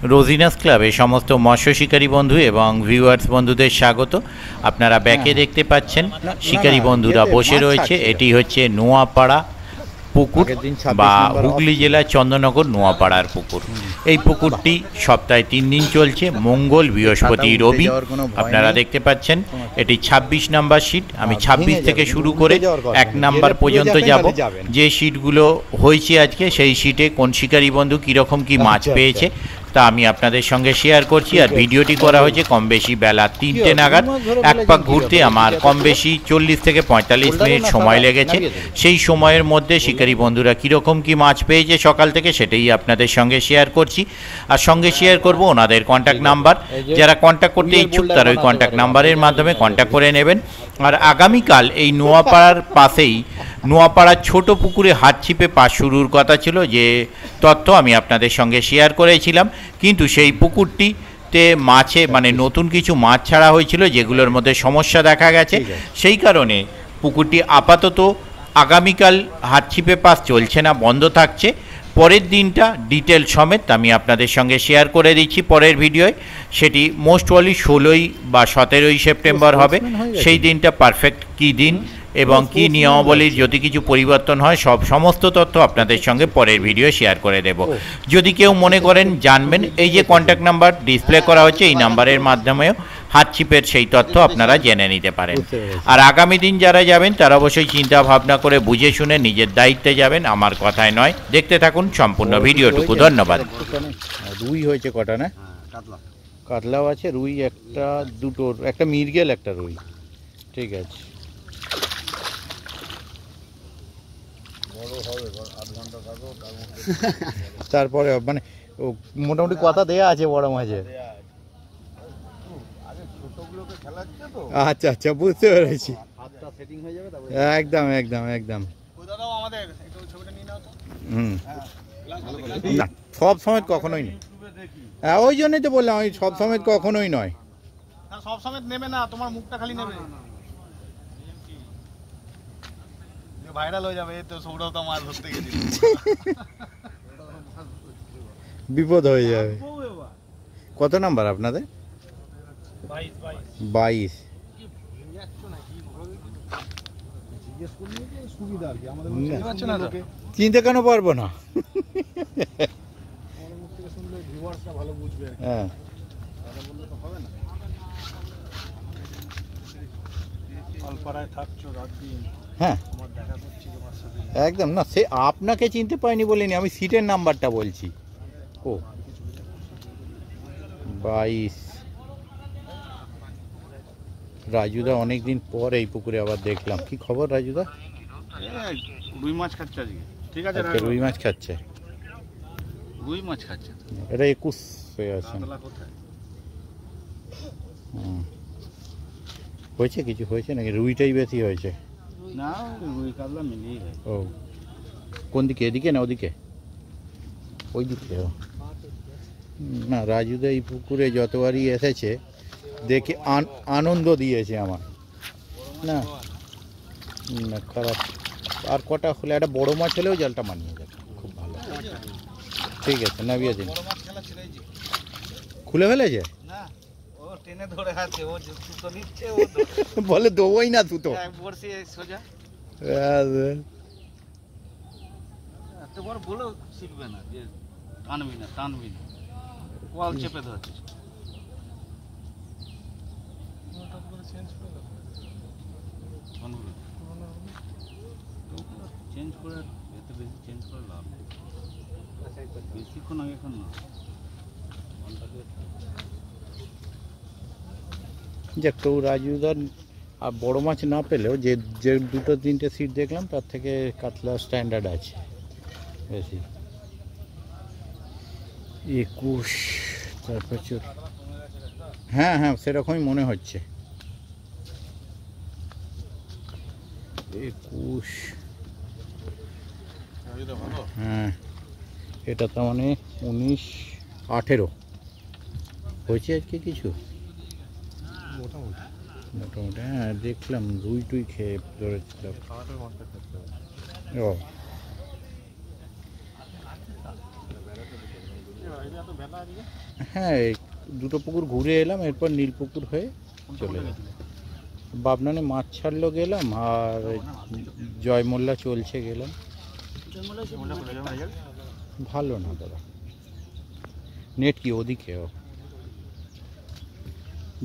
রোজিনাস ক্লাবে সমস্ত মৎস্য শিকারী বন্ধু এবং ভিউয়ার্স বন্ধুদের স্বাগত। আপনারা ব্যাকে দেখতে পাচ্ছেন শিকারী বন্ধুরা বসে রয়েছে। এটি হচ্ছে নোয়াপাড়া পুকুর বা হুগলি জেলার চন্দননগর নোয়াপাড়ার পুকুর। এই পুকুরটি সপ্তাহে 3 দিন চলছে, মঙ্গল, বৃহস্পতি, রবি। আপনারা দেখতে পাচ্ছেন এটি 26 নাম্বার সিট। আমি 26 থেকে শুরু করে 1 নাম্বার পর্যন্ত যাব। যে সিটগুলো হয়েছে আজকে, সেই সিটে কোন শিকারী বন্ধু কীরকম কী মাছ পেয়েছে তা আমি আপনাদের সঙ্গে শেয়ার করছি। আর ভিডিওটি করা হয়েছে কম বেশি বেলা 3টে নাগাদ। এক পাক ঘুরতে আমার কম বেশি 40 থেকে 45 মিনিট সময় লেগেছে। সেই সময়ের মধ্যে শিকারী বন্ধুরা কীরকম কী মাছ পেয়েছে সকাল থেকে, সেটাই আপনাদের সঙ্গে শেয়ার করছি। আর সঙ্গে শেয়ার করব ওনাদের কন্ট্যাক্ট নাম্বার। যারা কন্ট্যাক্ট করতে ইচ্ছুক তারা ওই কন্ট্যাক্ট নাম্বারের মাধ্যমে কন্ট্যাক্ট করে নেবেন। আর আগামীকাল এই নোয়াপাড়ার পাশেই নোয়াপাড়ার ছোট পুকুরে হাত ছিপে পাস শুরুর কথা ছিল, যে তথ্য আমি আপনাদের সঙ্গে শেয়ার করেছিলাম। কিন্তু সেই পুকুরটিতে মাছে নতুন কিছু মাছ ছাড়া হয়েছিল, যেগুলোর মধ্যে সমস্যা দেখা গেছে। সেই কারণে পুকুরটি আপাতত আগামীকাল হাত ছিপে পাস চলছে না, বন্ধ থাকছে। পরের দিনটা ডিটেল সমেত আমি আপনাদের সঙ্গে শেয়ার করে দিচ্ছি পরের ভিডিওয়। সেটি মোস্ট প্রবাবলি 16ই বা 17ই সেপ্টেম্বর হবে। সেই দিনটা পারফেক্ট কী দিন এবং কী নিয়মাবলীর যদি কিছু পরিবর্তন হয় সমস্ত তথ্য আপনাদের সঙ্গে পরের ভিডিও শেয়ার করে দেব। যদি কেউ মনে করেন জানবেন, এই যে কন্ট্যাক্ট নাম্বার ডিসপ্লে করা হচ্ছে, এই নাম্বারের মাধ্যমেও হাত ছিপের সেই তথ্য আপনারা জেনে নিতে পারেন। আর আগামী দিন যারা যাবেন তারা অবশ্যই চিন্তা ভাবনা করে বুঝে শুনে নিজের দায়িত্বে যাবেন, আমার কথায় নয়। দেখতে থাকুন সম্পূর্ণ ভিডিওটুকু। ধন্যবাদ। রুই হয়েছে কটা না? কাতলাও আছে, রুই একটা, দুটোর একটা মিরগেল, একটা রুই। ঠিক আছে, তারপরে মোটামুটি কথা দেয়া আছে বড় মাঝে। আচ্ছা আচ্ছা, বুঝতে পেরেছি। একদম একদম একদম। না, সব সময় কখনোই নেই। হ্যাঁ, ওই জন্যই তো বললাম, আমি সব সময় কখনোই নয়। সব সময় নেবে না, তোমার মুখটা খালি নেবে, ভাইরাল হয়ে যাবে। তো সৌরভ তো মাছ ধরতে গেছিল, বিপদ হয়ে যাবে। কত নাম্বার আপনাদের? 22। চিনতে কেন পারবো না? হ্যাঁ, হ্যাঁ একদম। না, সে আপনাকে চিনতে পারিনি বলিনি, আমি সিটের নাম্বারটা বলছি। ও 22। রাজুদা অনেকদিন পর এই পুকুরে আবার দেখলাম। কি খবর রাজুদা? রুই মাছ খাচ্ছে আজকে। ঠিক আছে, রুই মাছ খাচ্ছে, রুই মাছ খাচ্ছে। এটা 21 হয়ে আছে। হয়েছে কিছু হয়েছে নাকি? রুইটাই বেশি হয়েছে না, রুই কাতলা মিলিয়ে। ও কোন দিকে, এদিকে না ওদিকে? ওই দিকে। না, রাজুদা এই পুকুরে যতবারই এসেছে দেখে আনন্দ দিয়েছে আমার। না না, খারাপ। আর কটা হলে একটা বড় মাছ হলেও জালটা মানিয়ে যাবে, খুব ভালো। ঠিক আছে, নামিয়ে দিন। খুলে ফেলেছে? বলে দেবোই না তুতো। শিখবে না যে টানবি না, টানবি না, ওয়াল চেপে ধরছিস। চেঞ্জ করে এত বেশি চেঞ্জ করে লাভ নেই, বেশিক্ষণ আগে এখন না। যাক, তো রাজুদার আর বড় মাছ না পেলেও যে যে 2-3টে সিট দেখলাম তার থেকে কাতলা স্ট্যান্ডার্ড আছে বেশি। 21 তারপর। হ্যাঁ হ্যাঁ, সেরকমই মনে হচ্ছে। 21। হ্যাঁ, এটা তো 19, 18 হয়েছে আজকে কিছু মোটামুটি। হ্যাঁ, দেখলাম রুই টুই খেয়ে ধরেছিলাম। ও হ্যাঁ, দুটো পুকুর ঘুরে এলাম, এরপর নীলপুকুর হয়ে চলে এলাম। বাবনানে মাছ ছাড়লো গেলাম, আর জয়মোল্লা চলছে গেলাম। ভালো না দাদা, নেট কি ওদিকেও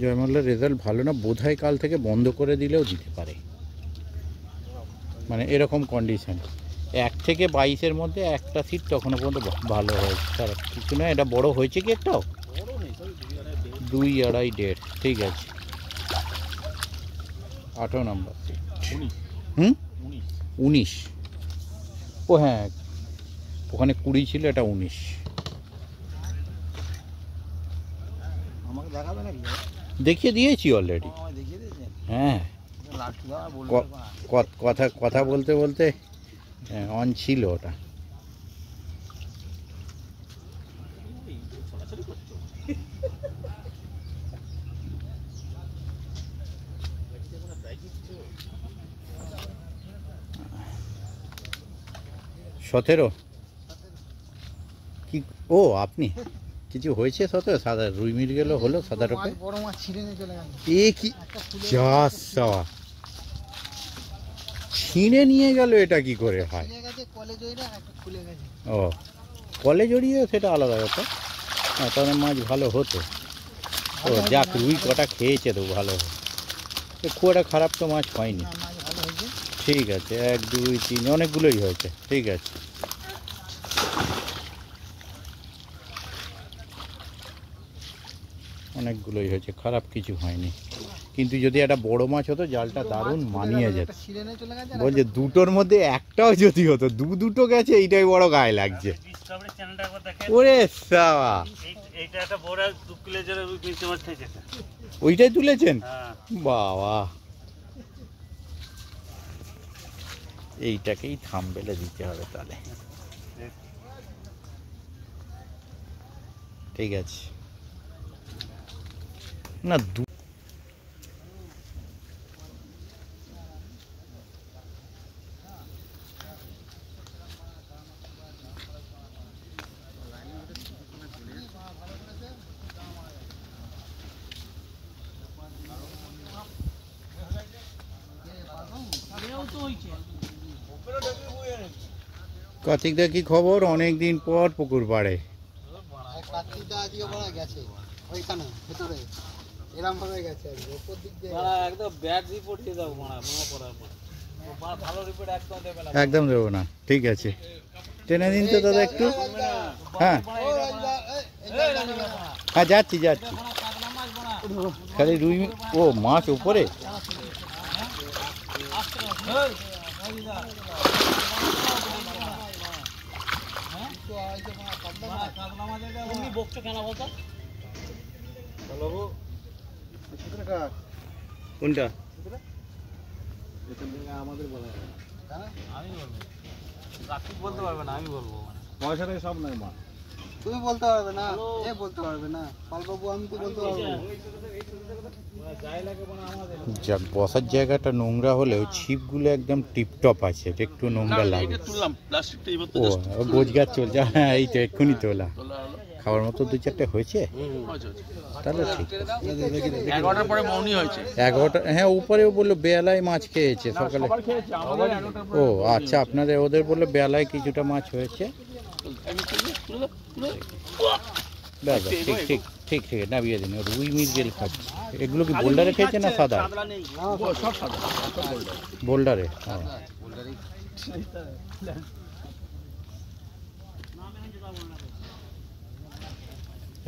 জয়মোল্লার রেজাল্ট ভালো না, বোধহয় কাল থেকে বন্ধ করে দিলেও দিতে পারে, মানে এরকম কন্ডিশন। 1 থেকে 22-এর মধ্যে একটা সিট তখনও পর্যন্ত ভালো হয়েছে, খারাপ কিছু না। এটা বড় হয়েছে কি একটাও? 2, 2.5, 1.5, ঠিক আছে। 18 নম্বর সিট। 19। ও হ্যাঁ, ওখানে 20 ছিল, এটা 19। দেখিয়ে দিয়েছি অলরেডি। হ্যাঁ, কথা বলতে বলতে অন ছিল ওটা। সতেরো কি? ও আপনি কিছু হয়েছে? 17 সাদা রুই মিল গেল, হলো সাদা রূপে। এ কি ছিঁড়ে নিয়ে গেল, এটা কি করে হয়? ও, কলে জড়িয়ে, সেটা আলাদা কথা। হ্যাঁ, তাহলে মাছ ভালো হতো। ও যাক, রুই কটা খেয়েছে তো ভালো, খুব একটা খারাপ তো মাছ হয়নি। ঠিক আছে, 1, 2, 3 অনেকগুলোই হয়েছে, ঠিক আছে। অনেকগুলোই হয়েছে, খারাপ কিছু হয়নি। কিন্তু যদি একটা বড় মাছ হতো, জালটা দারুণ মানিয়ে যেত। বলছে দুটোর মধ্যে একটাও যদি হতো, দুটো গেছে, এইটাই বড় গায়ে লাগছে। ওরে সাবা, ওইটাই তুলেছেন? বাবা, এইটাকেই থাম্বনেলে দিতে হবে তাহলে। ঠিক আছে না। কার্তিক দা কি খবর? অনেকদিন পর পুকুর পাড়ে। একদম দেবো না, ঠিক আছে, টেনে দিন তো দাদা একটু। হ্যাঁ হ্যাঁ, যাচ্ছি। খালি রুই, ও মাছ উপরে। কোনটা? আমাদের বলা আমি বলবো, রাকিব বলতে পারবে না, আমি বলবো। পয়সাটাই সব নয় মা, তুমি বলতে পারবে না, এ বলতে পারবে না, পালবাবু আমি তো বলতে পারবো। যাক, বসার জায়গাটা নোংরা হলেও ছিপগুলো একদম টিপটপ আছে, একটু নোংরা লাগে। ও গোছ গাছ চলছে, হ্যাঁ এই তো এক্ষুনি তোলা। খাওয়ার মতো 2-4টে হয়েছে, তাহলে ঠিক। 11টার পরে মৌনি হয়েছে। 11টা, হ্যাঁ, উপরেও বললো বেলায় মাছ খেয়েছে সকালে। ও আচ্ছা, আপনাদের ওদের বললো বেলায় কিছুটা মাছ হয়েছে। ঠিক নামিয়ে দিন। রুই মৃগেল খাচ্ছে। এগুলো কি বোল্ডারে খেয়েছে না সাদা? বোল্ডারে।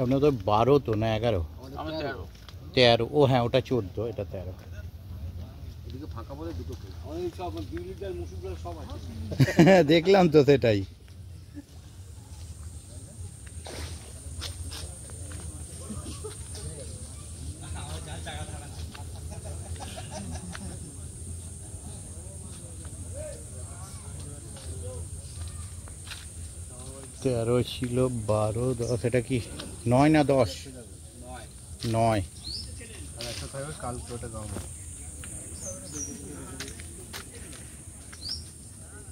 আপনার তো 12 তো না 11? 13। ও হ্যাঁ, ওটা 14, এটা 13। দেখলাম তো, সেটাই। তেরো ছিল, 12, 10, এটা কি 9 না 10? 9।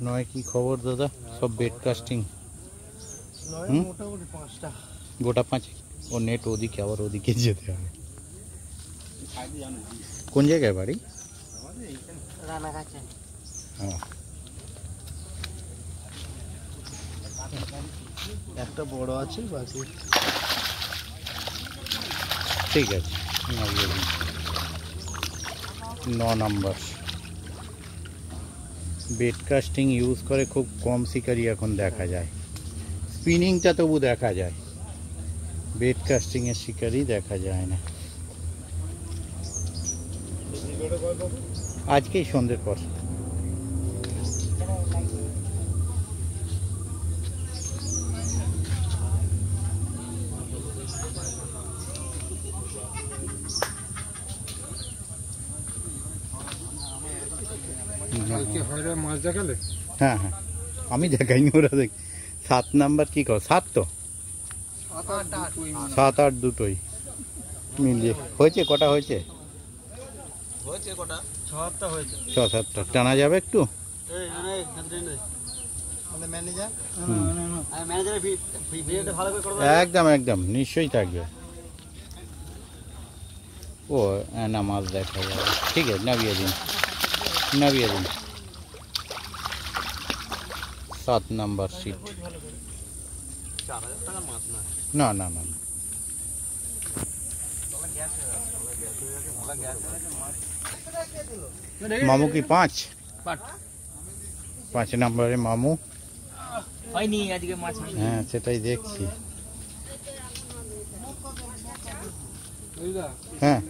নয় কি খবর দাদা? সব বেড কাস্টিং। মোটামুটি 5টা। গোটা 5 ও নেট ওদিকে আবার ওদিকে যেতে হবে। কোন জায়গায় বাড়ি? রানাঘাটে। হ্যাঁ, একটা বড় আছে বাকি ঠিক আছে। 9 নাম্বার। বেড কাস্টিং ইউজ করে খুব কম শিকারি এখন দেখা যায়। স্পিনিংটা তবু দেখা যায়, বেড কাস্টিংয়ের শিকারি দেখা যায় না। আজকেই সন্ধ্যের পর। মাছ দেখালে? হ্যাঁ হ্যাঁ, আমি দেখাইনি, ওরা দেখ। 7 নাম্বার কি কর? 7 তো 7 8 দুটোই মিলিয়ে হয়েছে। কটা হয়েছে? হয়েছে কটা? 6-7টা হয়েছে। 6-7টা টানা যাবে একটু। একদম একদম নিশ্চয়ই থাকবে। ও না, মাছ দেখা যাবে। ঠিক আছে, নামিয়ে দিন, নামিয়ে দিন। 7 নাম্বার সিট। 4000 টাকার মাছ না না। না না, মামু কি 5 নাম্বারে মামু? হয়নি আজকে মাছ হয়নি। হ্যাঁ, সেটাই দেখছি। হ্যাঁ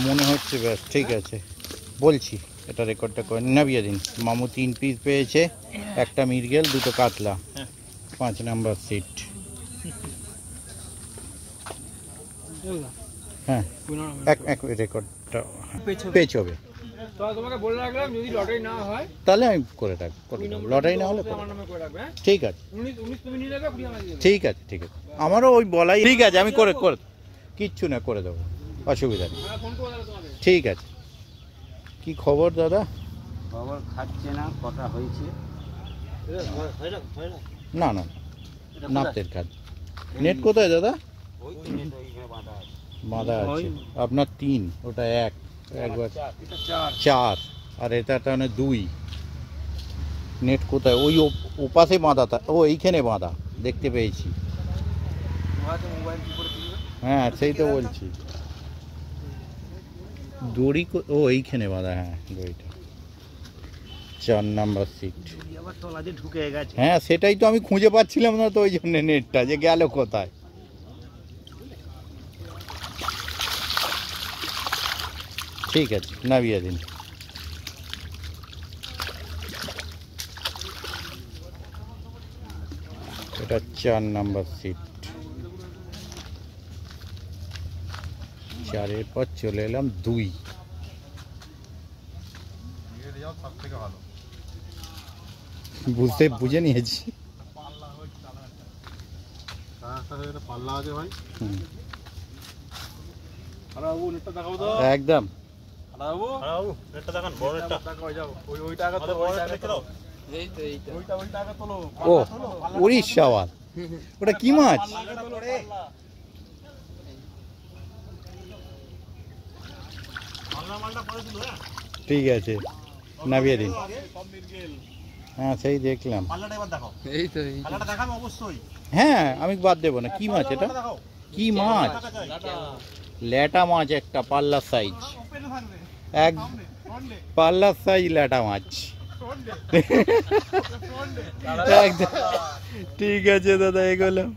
মনে হচ্ছে, ব্যাস ঠিক আছে, বলছি এটা রেকর্ডটা করে নামিয়ে দিন। মামু 3 পিস পেয়েছে, একটা মিরগেল, 2টো কাতলা। 5 নাম্বার সিট। হ্যাঁ, এক রেকর্ডটা পেছবে। তোমাকে বলে রাখলাম যদি লটারি না হয় তাহলে আমি করে রাখবো, লটারি না হলে আমার নামে করে রাখবে। ঠিক আছে, 19 তুমি নিয়ে নেবে, 20 আমার দিয়ে দেবে। ঠিক আছে, ঠিক আছে। আমারও ওই বলাই, ঠিক আছে, আমি করে কিচ্ছু না, করে দেবো, অসুবিধা নেই। ফোন করে দেবো তোমাকে। ঠিক আছে। কি খবর দাদা? খবর খাচ্ছে না, কটা হয়েছে? না না, নাপতের কাজ। নেট কোথায় দাদা? ওই তো নেট ওইখানে বাঁধা আছে। বাঁধা আছে। আপনার 3, ওটা 1, একবার এটা 4। 4, আর এটা তাহলে 2। নেট কোথায়? ওই ওপাশে বাঁধা, ও এইখানে বাঁধা, দেখতে পেয়েছি। মোবাইল কি করে তুলবে? হ্যাঁ, সেই তো বলছি। দড়ি ও এইখানে বাঁধা, হ্যাঁ দড়িটা। 4 নাম্বার সিট। আবার তলা দিয়ে ঢুকে গেছে। হ্যাঁ, সেটাই তো আমি খুঁজে পাচ্ছিলাম না, তো ওই জন্য নেটটা যে গেল কোথায়। ঠিক আছে, নামিয়ে দিন। এটা 4 নাম্বার সিট। 4-এর পর চলে এলাম 2। বুঝে নিয়েছি। পাল্লা আছে ভাই। হুম, বাবু নেটটা দেখাবো তো। একদম। বাবু নেটটা দেখান, বড় নেটটা দেখাও, যাও ওই টাকা তো, ওই টাকা দেখো। এই তো এইটা, ওই টাকা তোলো। ও উড়িষ্যা ওয়াল, ওটা কি মাছ? ঠিক আছে, নামিয়ে দিন। হ্যাঁ, সেই দেখলাম। এই তো দেখাবো অবশ্যই। হ্যাঁ, আমি বাদ দেবো না। কি মাছ এটা? কি মাছ? ল্যাটা মাছ একটা, পাল্লার সাইজ। এক পাল্লার সাইজ ল্যাটা মাছ। একদম ঠিক আছে দাদা, এগোলাম।